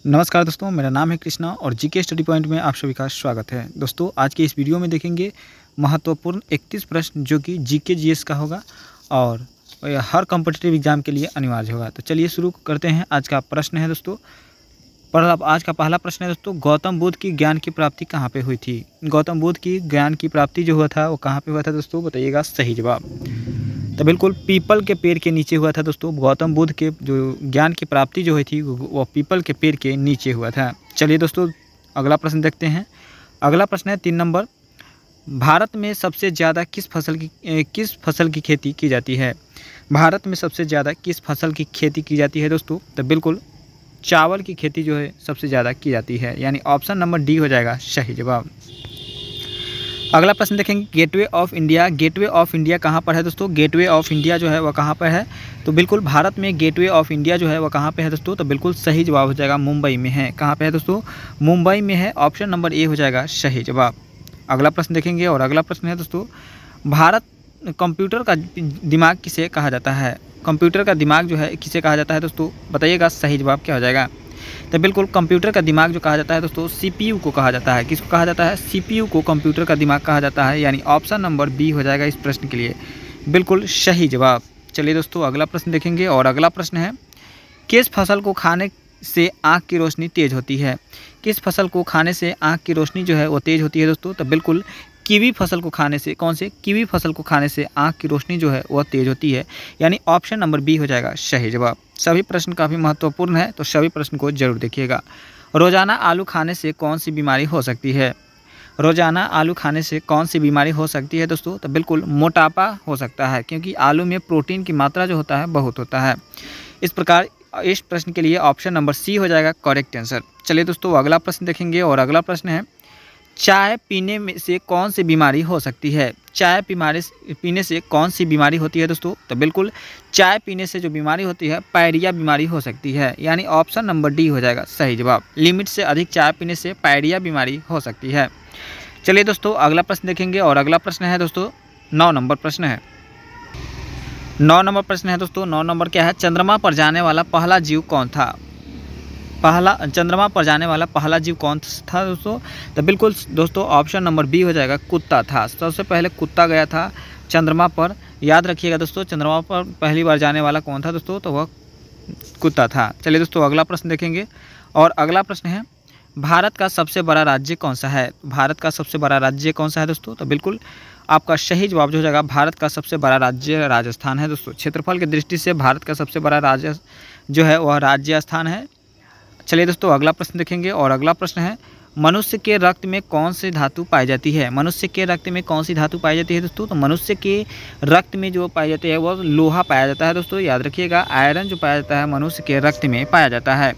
नमस्कार दोस्तों, मेरा नाम है कृष्णा और जीके स्टडी पॉइंट में आप सभी का स्वागत है। दोस्तों, आज के इस वीडियो में देखेंगे महत्वपूर्ण 31 प्रश्न जो कि जीके जीएस का होगा और हर कॉम्पिटिटिव एग्जाम के लिए अनिवार्य होगा। तो चलिए शुरू करते हैं। आज का प्रश्न है दोस्तों, आज का पहला प्रश्न है दोस्तों, गौतम बुद्ध की ज्ञान की प्राप्ति कहाँ पे हुई थी? गौतम बुद्ध की ज्ञान की प्राप्ति जो हुआ था वो कहाँ पे हुआ था दोस्तों? बताइएगा सही जवाब। तो बिल्कुल पीपल के पेड़ के नीचे हुआ था दोस्तों। गौतम बुद्ध के जो ज्ञान की प्राप्ति जो हुई थी वो पीपल के पेड़ के नीचे हुआ था। चलिए दोस्तों, अगला प्रश्न देखते हैं। अगला प्रश्न है 3 नंबर, भारत में सबसे ज़्यादा किस फसल की खेती की जाती है? भारत में सबसे ज़्यादा किस फसल की खेती की जाती है दोस्तों? तो बिल्कुल चावल की खेती जो है सबसे ज़्यादा की जाती है, यानी ऑप्शन नंबर डी हो जाएगा सही जवाब। अगला प्रश्न देखेंगे, gateway of India. Gateway of India कहाँ पर है दोस्तों? गेटवे ऑफ इंडिया जो है वह कहाँ पर है? तो बिल्कुल भारत में गेटवे ऑफ इंडिया जो है वह कहाँ पे है दोस्तों? तो बिल्कुल सही जवाब हो जाएगा मुंबई में है। कहाँ पे है दोस्तों? मुंबई में है। ऑप्शन नंबर ए हो जाएगा सही जवाब। अगला प्रश्न देखेंगे और अगला प्रश्न है दोस्तों, भारत कंप्यूटर का दिमाग किसे कहा जाता है? कंप्यूटर का दिमाग जो है किसे कहा जाता है दोस्तों? बताइएगा सही जवाब क्या हो जाएगा। तो बिल्कुल कंप्यूटर का दिमाग जो कहा जाता है दोस्तों, सीपीयू को कहा जाता है। किसको कहा जाता है? सीपीयू को कंप्यूटर का दिमाग कहा जाता है, यानी ऑप्शन नंबर बी हो जाएगा इस प्रश्न के लिए बिल्कुल सही जवाब। चलिए दोस्तों, अगला प्रश्न देखेंगे और अगला प्रश्न है, किस फसल को खाने से आँख की रोशनी तेज़ होती है? किस फसल को खाने से आँख की रोशनी जो है वो तेज़ होती है दोस्तों? तो बिल्कुल कीवी फसल को खाने से, कौन से? कीवी फसल को खाने से आँख की रोशनी जो है वह तेज़ होती है, यानी ऑप्शन नंबर बी हो जाएगा सही जवाब। सभी प्रश्न काफ़ी महत्वपूर्ण है, तो सभी प्रश्न को जरूर देखिएगा। रोज़ाना आलू खाने से कौन सी बीमारी हो सकती है? रोज़ाना आलू खाने से कौन सी बीमारी हो सकती है दोस्तों? तो बिल्कुल मोटापा हो सकता है, क्योंकि आलू में प्रोटीन की मात्रा जो होता है बहुत होता है। इस प्रकार इस प्रश्न के लिए ऑप्शन नंबर सी हो जाएगा करेक्ट आंसर। चलिए दोस्तों, अगला प्रश्न देखेंगे और अगला प्रश्न है, चाय पीने में से कौन सी बीमारी हो सकती है? चाय पीने से कौन सी बीमारी होती है दोस्तों? तो बिल्कुल चाय पीने से जो बीमारी होती है पायरिया बीमारी हो सकती है, यानी ऑप्शन नंबर डी हो जाएगा सही जवाब। लिमिट से अधिक चाय पीने से पायरिया बीमारी हो सकती है। चलिए दोस्तों, अगला प्रश्न देखेंगे और अगला प्रश्न है दोस्तों 9 नंबर प्रश्न है। 9 नंबर प्रश्न है दोस्तों। 9 नंबर क्या है, चंद्रमा पर जाने वाला पहला जीव कौन था? चंद्रमा पर जाने वाला पहला जीव कौन था दोस्तों? तो बिल्कुल दोस्तों ऑप्शन नंबर बी हो जाएगा कुत्ता था। सबसे पहले कुत्ता गया था चंद्रमा पर। याद रखिएगा दोस्तों, चंद्रमा पर पहली बार जाने वाला कौन था दोस्तों? तो वह कुत्ता था। चलिए दोस्तों, अगला प्रश्न देखेंगे और अगला प्रश्न है, भारत का सबसे बड़ा राज्य कौन सा है? भारत का सबसे बड़ा राज्य कौन सा है दोस्तों? तो बिल्कुल आपका सही जवाब जो हो जाएगा, भारत का सबसे बड़ा राज्य राजस्थान है दोस्तों। क्षेत्रफल की दृष्टि से भारत का सबसे बड़ा राज्य जो है वह राजस्थान है। चलिए दोस्तों, अगला प्रश्न देखेंगे और अगला प्रश्न है, मनुष्य के रक्त में कौन सी धातु पाई जाती है? मनुष्य के रक्त में कौन सी धातु पाई जाती है दोस्तों? तो मनुष्य के रक्त में जो पाई जाती है वह लोहा पाया जाता है दोस्तों। याद रखिएगा, आयरन जो पाया जाता है मनुष्य के रक्त में पाया जाता है।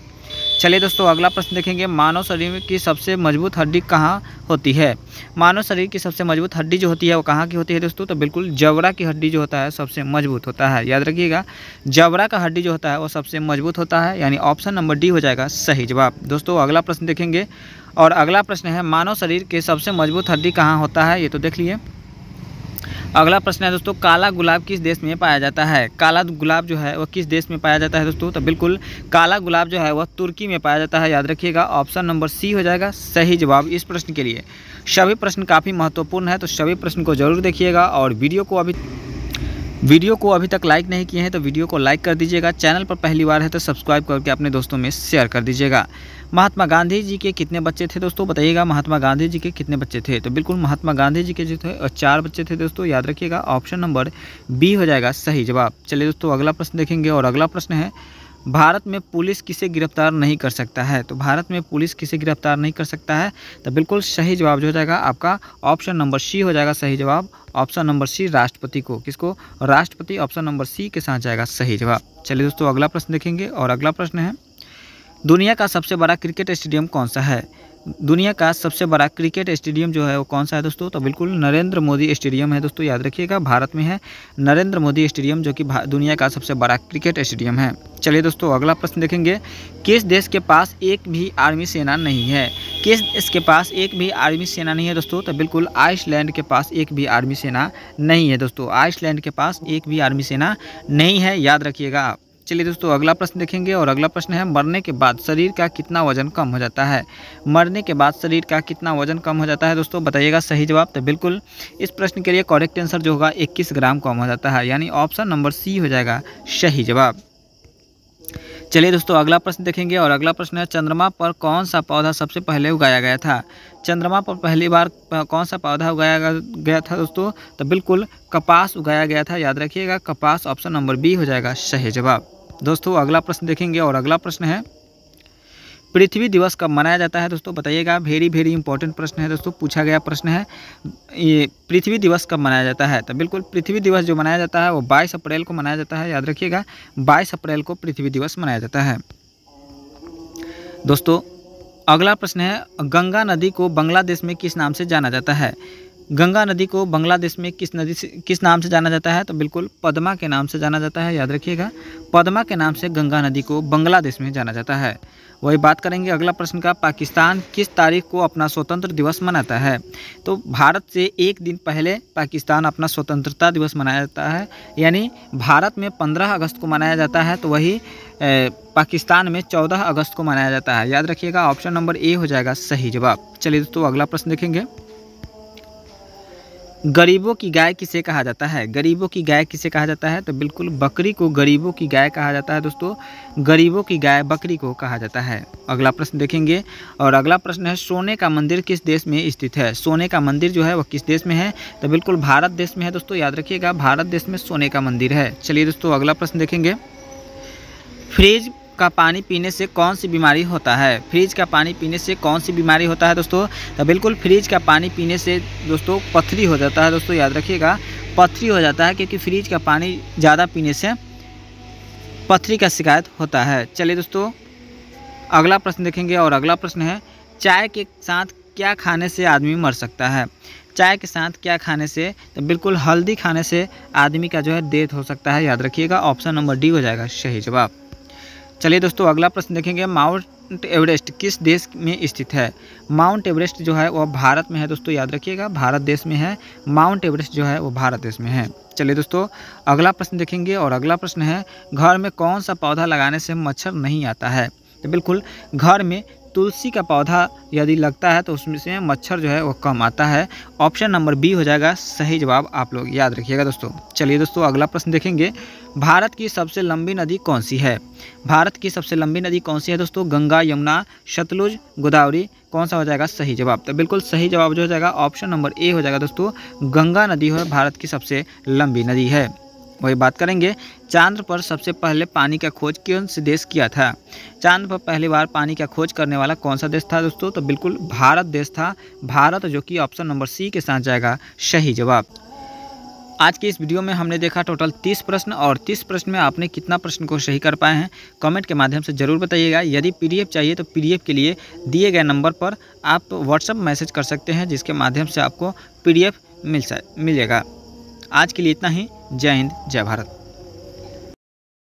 चलिए दोस्तों, अगला प्रश्न देखेंगे, मानव शरीर की सबसे मजबूत हड्डी कहाँ होती है? मानव शरीर की सबसे मजबूत हड्डी जो होती है वो कहाँ की होती है दोस्तों? तो बिल्कुल जबड़ा की हड्डी जो होता है सबसे मजबूत होता है। याद रखिएगा, जबड़ा का हड्डी जो होता है वो सबसे मजबूत होता है, यानी ऑप्शन नंबर डी हो जाएगा सही जवाब। दोस्तों, अगला प्रश्न देखेंगे और अगला प्रश्न है, मानव शरीर के सबसे मजबूत हड्डी कहाँ होता है? ये तो देख लिए। अगला प्रश्न है दोस्तों, काला गुलाब किस देश में पाया जाता है? काला गुलाब जो है वह किस देश में पाया जाता है दोस्तों? तो बिल्कुल काला गुलाब जो है वह तुर्की में पाया जाता है। याद रखिएगा, ऑप्शन नंबर सी हो जाएगा सही जवाब इस प्रश्न के लिए। सभी प्रश्न काफ़ी महत्वपूर्ण है, तो सभी प्रश्न को जरूर देखिएगा और वीडियो को अभी तक लाइक नहीं किए हैं तो वीडियो को लाइक कर दीजिएगा। चैनल पर पहली बार है तो सब्सक्राइब करके अपने दोस्तों में शेयर कर दीजिएगा। महात्मा गांधी जी के कितने बच्चे थे दोस्तों? बताइएगा, महात्मा गांधी जी के कितने बच्चे थे? तो बिल्कुल महात्मा गांधी जी के जो थे 4 बच्चे थे दोस्तों। याद रखिएगा, ऑप्शन नंबर बी हो जाएगा सही जवाब। चलिए दोस्तों, अगला प्रश्न देखेंगे और अगला प्रश्न है, भारत में पुलिस किसे गिरफ्तार नहीं कर सकता है? तो भारत में पुलिस किसे गिरफ्तार नहीं कर सकता है? तो बिल्कुल सही जवाब जो हो जाएगा आपका ऑप्शन नंबर सी हो जाएगा सही जवाब। ऑप्शन नंबर सी, राष्ट्रपति को। किसको? राष्ट्रपति। ऑप्शन नंबर सी के साथ जाएगा सही जवाब। चलिए दोस्तों, अगला प्रश्न देखेंगे और अगला प्रश्न है, दुनिया का सबसे बड़ा क्रिकेट स्टेडियम कौन सा है? दुनिया का सबसे बड़ा क्रिकेट स्टेडियम जो है वो कौन सा है दोस्तों? तो बिल्कुल नरेंद्र मोदी स्टेडियम है दोस्तों। याद रखिएगा, भारत में है नरेंद्र मोदी स्टेडियम, जो कि दुनिया का सबसे बड़ा क्रिकेट स्टेडियम है। चलिए दोस्तों, अगला प्रश्न देखेंगे, किस देश के पास एक भी आर्मी सेना नहीं है? किस देश के पास एक भी आर्मी सेना नहीं है दोस्तों? तो बिल्कुल आइसलैंड के पास एक भी आर्मी सेना नहीं है दोस्तों। आइसलैंड के पास एक भी आर्मी सेना नहीं है, याद रखिएगा। चलिए दोस्तों अगला प्रश्न देखेंगे और अगला प्रश्न है मरने के बाद शरीर का कितना वजन कम हो जाता है। मरने के बाद शरीर का कितना वजन कम हो जाता है दोस्तों, बताइएगा सही जवाब। तो बिल्कुल इस प्रश्न के लिए करेक्ट आंसर जो होगा 21 ग्राम कम हो जाता है, यानी ऑप्शन नंबर सी हो जाएगा सही जवाब। चलिए दोस्तों अगला प्रश्न देखेंगे और अगला प्रश्न है चंद्रमा पर कौन सा पौधा सबसे पहले उगाया गया था। चंद्रमा पर पहली बार कौन सा पौधा उगाया गया था दोस्तों, तो बिल्कुल कपास उगाया गया था, याद रखिएगा कपास, ऑप्शन नंबर बी हो जाएगा सही जवाब। दोस्तों अगला प्रश्न देखेंगे और अगला प्रश्न है पृथ्वी दिवस कब मनाया जाता है दोस्तों, बताइएगा। वेरी इंपॉर्टेंट प्रश्न है दोस्तों, पूछा गया प्रश्न है। ये पृथ्वी दिवस कब मनाया जाता है, तो बिल्कुल पृथ्वी दिवस जो मनाया जाता है वो 22 अप्रैल को मनाया जाता है, याद रखिएगा 22 अप्रैल को पृथ्वी दिवस मनाया जाता है। दोस्तों अगला प्रश्न है गंगा नदी को बांग्लादेश में किस नाम से जाना जाता है। गंगा नदी को बांग्लादेश में किस नाम से जाना जाता है, तो बिल्कुल पद्मा के नाम से जाना जाता है, याद रखिएगा पद्मा के नाम से गंगा नदी को बांग्लादेश में जाना जाता है। वही बात करेंगे अगला प्रश्न का, पाकिस्तान किस तारीख को अपना स्वतंत्र दिवस मनाता है। तो भारत से एक दिन पहले पाकिस्तान अपना स्वतंत्रता दिवस मनाया जाता है, यानी भारत में 15 अगस्त को मनाया जाता है, तो वही पाकिस्तान में 14 अगस्त को मनाया जाता है, याद रखिएगा ऑप्शन नंबर ए हो जाएगा सही जवाब। चलिए दोस्तों अगला प्रश्न देखेंगे, गरीबों की गाय किसे कहा जाता है। गरीबों की गाय किसे कहा जाता है, तो बिल्कुल बकरी को गरीबों की गाय कहा जाता है दोस्तों, गरीबों की गाय बकरी को कहा जाता है। अगला प्रश्न देखेंगे और अगला प्रश्न है सोने का मंदिर किस देश में स्थित है। सोने का मंदिर जो है वो किस देश में है, तो बिल्कुल भारत देश में है दोस्तों, याद रखिएगा भारत देश में सोने का मंदिर है। चलिए दोस्तों अगला प्रश्न देखेंगे, फ्रिज का पानी पीने से कौन सी बीमारी होता है। फ्रिज का पानी पीने से कौन सी बीमारी होता है दोस्तों, तो बिल्कुल फ्रिज का पानी पीने से दोस्तों पथरी हो जाता है दोस्तों, याद रखिएगा पथरी हो जाता है, क्योंकि फ्रिज का पानी ज़्यादा पीने से पथरी का शिकायत होता है। चलिए दोस्तों अगला प्रश्न देखेंगे और अगला प्रश्न है चाय के साथ क्या खाने से आदमी मर सकता है। चाय के साथ क्या खाने से, तो बिल्कुल हल्दी खाने से आदमी का जो है डेथ हो सकता है, याद रखिएगा ऑप्शन नंबर डी हो जाएगा सही जवाब। चलिए दोस्तों अगला प्रश्न देखेंगे, माउंट एवरेस्ट किस देश में स्थित है। माउंट एवरेस्ट जो है वह भारत में है दोस्तों, याद रखिएगा भारत देश में है, माउंट एवरेस्ट जो है वो भारत देश में है। चलिए दोस्तों अगला प्रश्न देखेंगे और अगला प्रश्न है घर में कौन सा पौधा लगाने से मच्छर नहीं आता है। तो बिल्कुल घर में तुलसी का पौधा यदि लगता है तो उसमें से मच्छर जो है वो कम आता है, ऑप्शन नंबर बी हो जाएगा सही जवाब, आप लोग याद रखिएगा दोस्तों। चलिए दोस्तों अगला प्रश्न देखेंगे, भारत की सबसे लंबी नदी कौन सी है। भारत की सबसे लंबी नदी कौन सी है दोस्तों, गंगा, यमुना, सतलुज, गोदावरी, कौन सा हो जाएगा सही जवाब। तो बिल्कुल सही जवाब जो हो जाएगा ऑप्शन नंबर ए हो जाएगा दोस्तों, गंगा नदी है भारत की सबसे लंबी नदी है। वही बात करेंगे चांद पर सबसे पहले पानी का खोज कौन से देश किया था। चांद पर पहली बार पानी का खोज करने वाला कौन सा देश था दोस्तों, तो बिल्कुल भारत देश था, भारत जो कि ऑप्शन नंबर सी के साथ जाएगा सही जवाब। आज के इस वीडियो में हमने देखा टोटल 30 प्रश्न और 30 प्रश्न में आपने कितना प्रश्न को सही कर पाए हैं कमेंट के माध्यम से ज़रूर बताइएगा। यदि पीडीएफ चाहिए तो पीडीएफ के लिए दिए गए नंबर पर आप व्हाट्सएप मैसेज कर सकते हैं, जिसके माध्यम से आपको पीडीएफ मिल जाएगा। आज के लिए इतना ही। जय हिंद, जय भारत।